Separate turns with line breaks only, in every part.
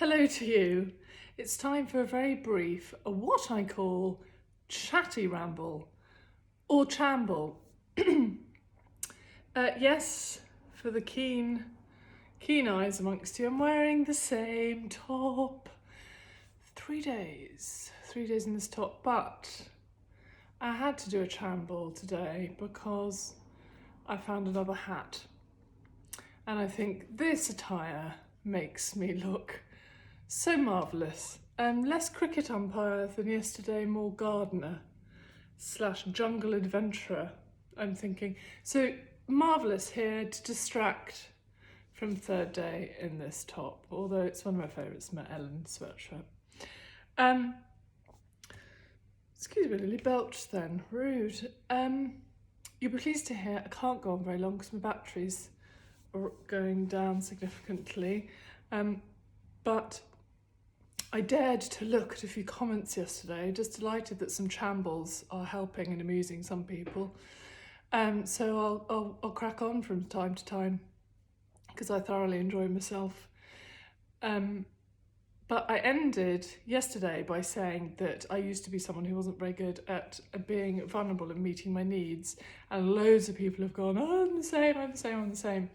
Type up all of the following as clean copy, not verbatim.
Hello to you. It's time for a very brief, what I call chatty ramble or chamble. Yes, for the keen eyes amongst you, I'm wearing the same top. 3 days in this top, but I had to do a chamble today because I found another hat. And I think this attire makes me look so marvellous. Less cricket umpire than yesterday, more gardener / jungle adventurer, I'm thinking. So marvellous here to distract from third day in this top, although it's one of my favourites, my Ellen sweatshirt. Excuse me, Lily belched then, rude. You'll be pleased to hear I can't go on very long because my batteries are going down significantly. But I dared to look at a few comments yesterday, just delighted that some chambles are helping and amusing some people. So I'll crack on from time to time because I thoroughly enjoy myself. But I ended yesterday by saying that I used to be someone who wasn't very good at being vulnerable and meeting my needs, and loads of people have gone, oh, I'm the same,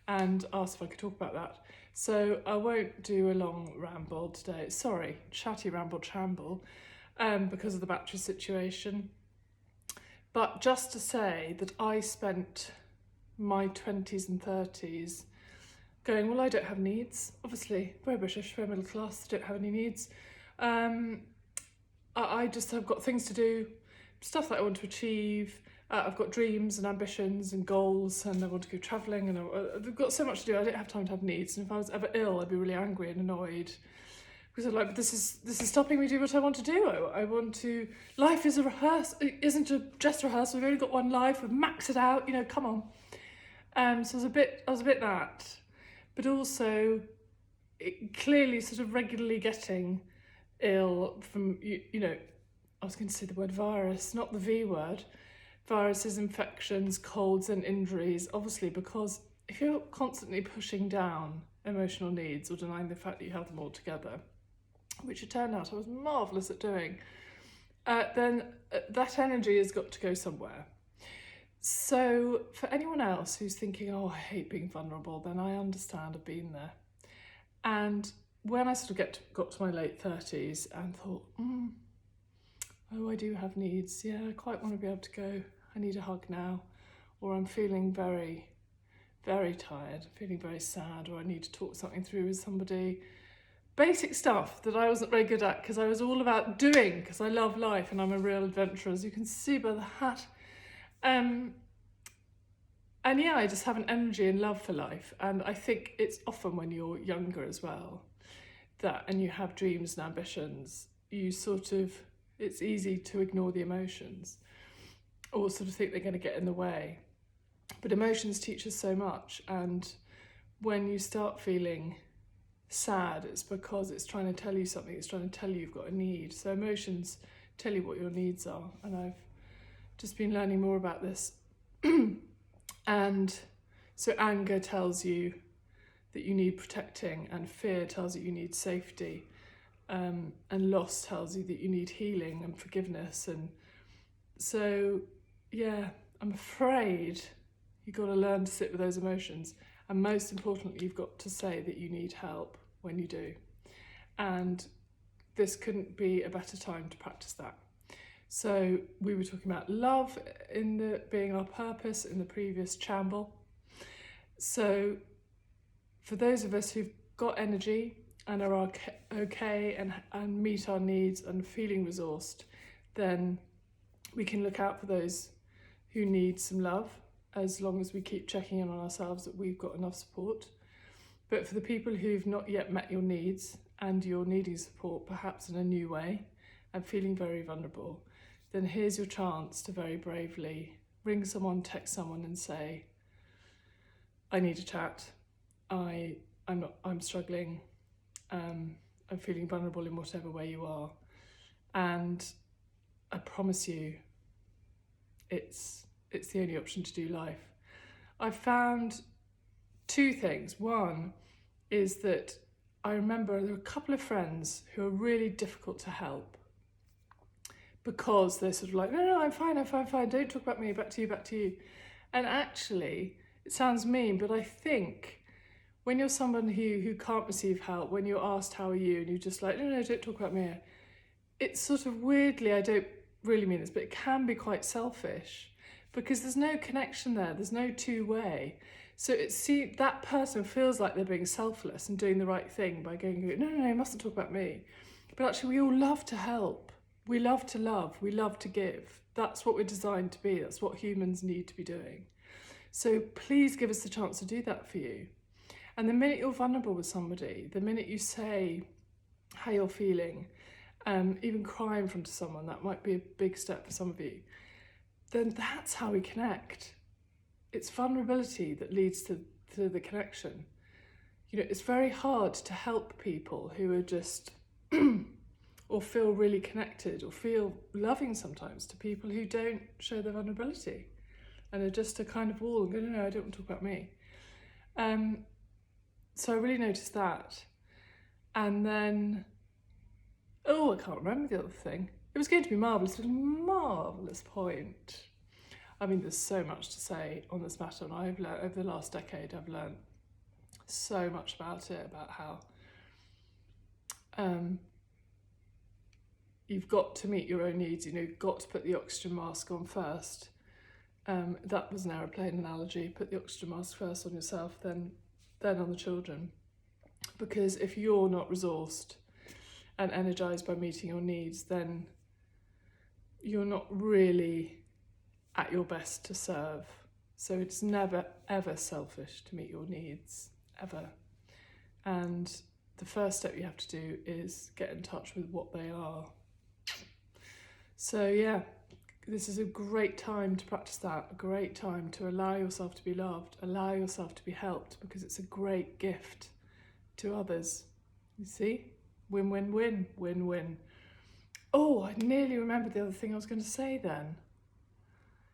and asked if I could talk about that. So I won't do a long ramble today. Sorry, chatty ramble chamble, because of the battery situation. But just to say that I spent my 20s and 30s going, well, I don't have needs. Obviously, very British, very middle class, don't have any needs. I just have got things to do, stuff that I want to achieve. I've got dreams and ambitions and goals, and I want to go travelling, and I've got so much to do. I don't have time to have needs. And if I was ever ill, I'd be really angry and annoyed because I'm like, but this is stopping me doing what I want to do. I want to. Life is a rehearsal. It isn't just a rehearsal. We've only got one life. We've maxed it out. Come on. So I was a bit that, but also clearly sort of regularly getting ill from I was going to say the word virus, not the V word. Viruses, infections, colds and injuries, obviously, because if you're constantly pushing down emotional needs or denying the fact that you have them all together, which it turned out I was marvellous at doing, then that energy has got to go somewhere. So for anyone else who's thinking, oh, I hate being vulnerable, then I understand, I've been there. And when I sort of got to my late 30s and thought, oh, I do have needs. Yeah, I quite want to be able to go, I need a hug now. Or I'm feeling very, very tired, feeling very sad, or I need to talk something through with somebody. Basic stuff that I wasn't very good at because I was all about doing, because I love life and I'm a real adventurer, as you can see by the hat. And yeah, I just have an energy and love for life. And I think it's often when you're younger as well, and you have dreams and ambitions, it's easy to ignore the emotions or sort of think they're going to get in the way. But emotions teach us so much, and when you start feeling sad, it's because it's trying to tell you something, it's trying to tell you you've got a need. So emotions tell you what your needs are, and I've just been learning more about this. And so anger tells you that you need protecting, and fear tells you need safety. And loss tells you that you need healing and forgiveness. And so, yeah, I'm afraid you've got to learn to sit with those emotions. And most importantly, you've got to say that you need help when you do. And this couldn't be a better time to practice that. So we were talking about love being our purpose in the previous chamble. So for those of us who've got energy and are okay and meet our needs and feeling resourced, then we can look out for those who need some love, as long as we keep checking in on ourselves that we've got enough support. But for the people who've not yet met your needs and you're needing support, perhaps in a new way, and feeling very vulnerable, then here's your chance to very bravely ring someone, text someone and say, I need a chat, I'm struggling, I'm feeling vulnerable in whatever way you are. And I promise you, it's the only option to do life. I've found two things. One is that I remember there were a couple of friends who are really difficult to help because they're sort of like, no, I'm fine, don't talk about me, back to you. And actually, it sounds mean, but I think when you're someone who can't receive help, when you're asked how are you, and you're just like, no, don't talk about me, it's sort of weirdly, I don't really mean this, but it can be quite selfish because there's no connection there, there's no two-way. So that person feels like they're being selfless and doing the right thing by going, no, you mustn't talk about me. But actually, we all love to help. We love to love. We love to give. That's what we're designed to be. That's what humans need to be doing. So please give us the chance to do that for you. And the minute you're vulnerable with somebody, the minute you say how you're feeling, even cry in front of someone, that might be a big step for some of you, then that's how we connect. It's vulnerability that leads to the connection. You know, it's very hard to help people who are just, or feel really connected or feel loving sometimes to people who don't show their vulnerability and are just a kind of wall and go, no, I don't want to talk about me. So I really noticed that. And then, I can't remember the other thing. It was going to be marvellous. It was a marvellous point. I mean, there's so much to say on this matter, and I've learned over the last decade, I've learned so much about it, about how you've got to meet your own needs, you've got to put the oxygen mask on first. That was an aeroplane analogy, put the oxygen mask first on yourself, then on the children. Because if you're not resourced and energised by meeting your needs, then you're not really at your best to serve. So it's never, ever selfish to meet your needs, ever. And the first step you have to do is get in touch with what they are. So yeah, this is a great time to practice that, a great time to allow yourself to be loved, allow yourself to be helped, because it's a great gift to others. You see? Win, win, win, win, win. Oh, I nearly remembered the other thing I was going to say then.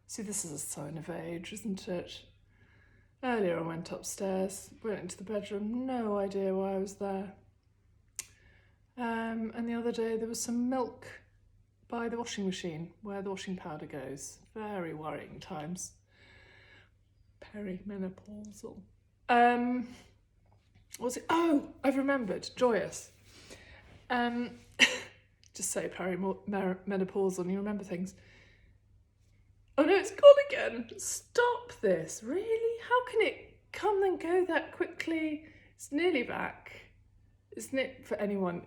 See, this is a sign of age, isn't it? Earlier I went upstairs, went into the bedroom, no idea why I was there. And the other day there was some milk by the washing machine where the washing powder goes. Very worrying times. Perimenopausal. What was it? Oh, I've remembered. Joyous. Just say perimenopausal and you remember things. Oh no, it's gone again. Stop this. Really? How can it come and go that quickly? It's nearly back. Isn't it? For anyone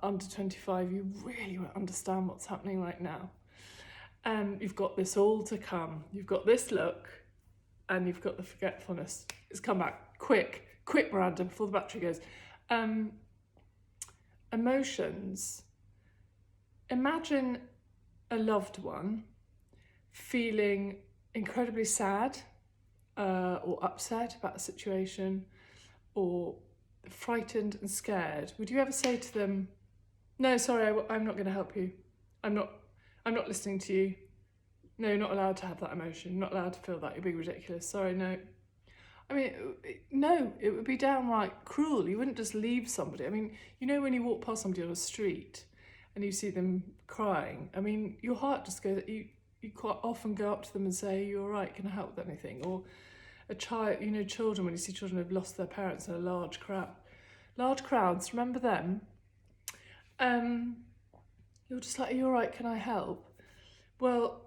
under 25, you really won't understand what's happening right now. You've got this all to come. You've got this look and you've got the forgetfulness. It's come back. Quick, Miranda, before the battery goes. Emotions. Imagine a loved one feeling incredibly sad or upset about a situation or frightened and scared. Would you ever say to them, no, sorry, I'm not going to help you. I'm not listening to you. No, you're not allowed to have that emotion. You're not allowed to feel that. You're being ridiculous. Sorry, no. I mean, no, it would be downright cruel. You wouldn't just leave somebody. I mean, when you walk past somebody on a street and you see them crying, I mean, your heart just goes, you quite often go up to them and say, you all right, can I help with anything? Or a child, children, when you see children who've lost their parents in a large crowds, remember them? You're just like, are you all right, can I help? Well,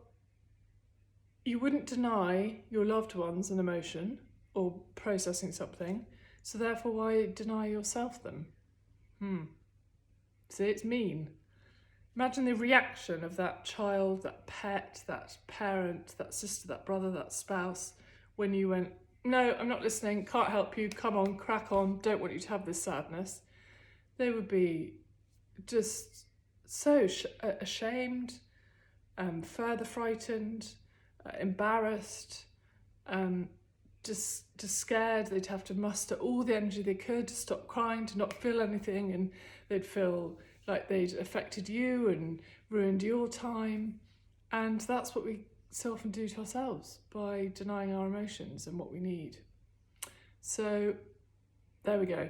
you wouldn't deny your loved ones an emotion or processing something, so therefore why deny yourself them? See, it's mean. Imagine the reaction of that child, that pet, that parent, that sister, that brother, that spouse, when you went, no, I'm not listening, can't help you, come on, crack on, don't want you to have this sadness. They would be just so ashamed, further frightened, embarrassed, just scared. They'd have to muster all the energy they could to stop crying, to not feel anything, and they'd feel like they'd affected you and ruined your time. And that's what we so often do to ourselves by denying our emotions and what we need. So there we go.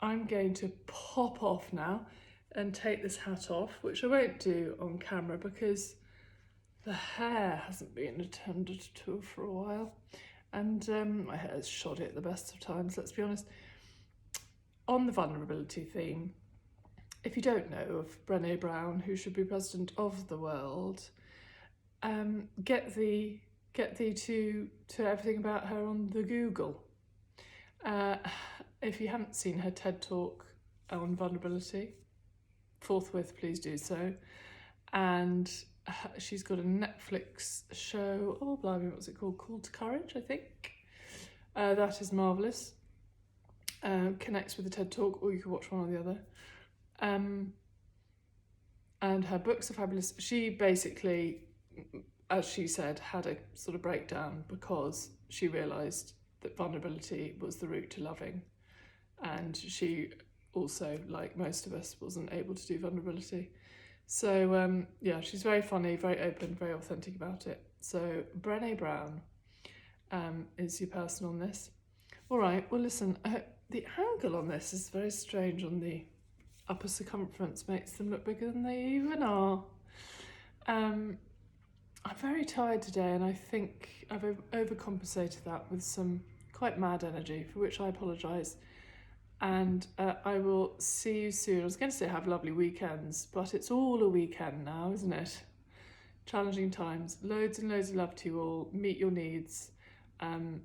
I'm going to pop off now and take this hat off, which I won't do on camera because the hair hasn't been attended to for a while, and my hair's shoddy at the best of times, let's be honest. On the vulnerability theme, if you don't know of Brené Brown, who should be president of the world, get thee to everything about her on the Google. If you haven't seen her TED talk on vulnerability, forthwith please do so. And she's got a Netflix show, oh blimey, what's it called? Call to Courage, I think. That is marvellous. Connects with the TED talk, or you can watch one or the other. And her books are fabulous. She basically, as she said, had a sort of breakdown because she realised that vulnerability was the route to loving. And she also, like most of us, wasn't able to do vulnerability. So yeah, she's very funny, very open, very authentic about it. So Brené Brown is your person on this. All right, well listen, the angle on this is very strange on the upper circumference, makes them look bigger than they even are. I'm very tired today, and I think I've overcompensated that with some quite mad energy, for which I apologise. And I will see you soon. I was going to say have lovely weekends, but it's all a weekend now, isn't it? Challenging times. Loads and loads of love to you all. Meet your needs, and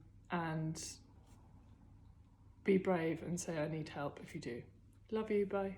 be brave and say I need help if you do. Love you, bye.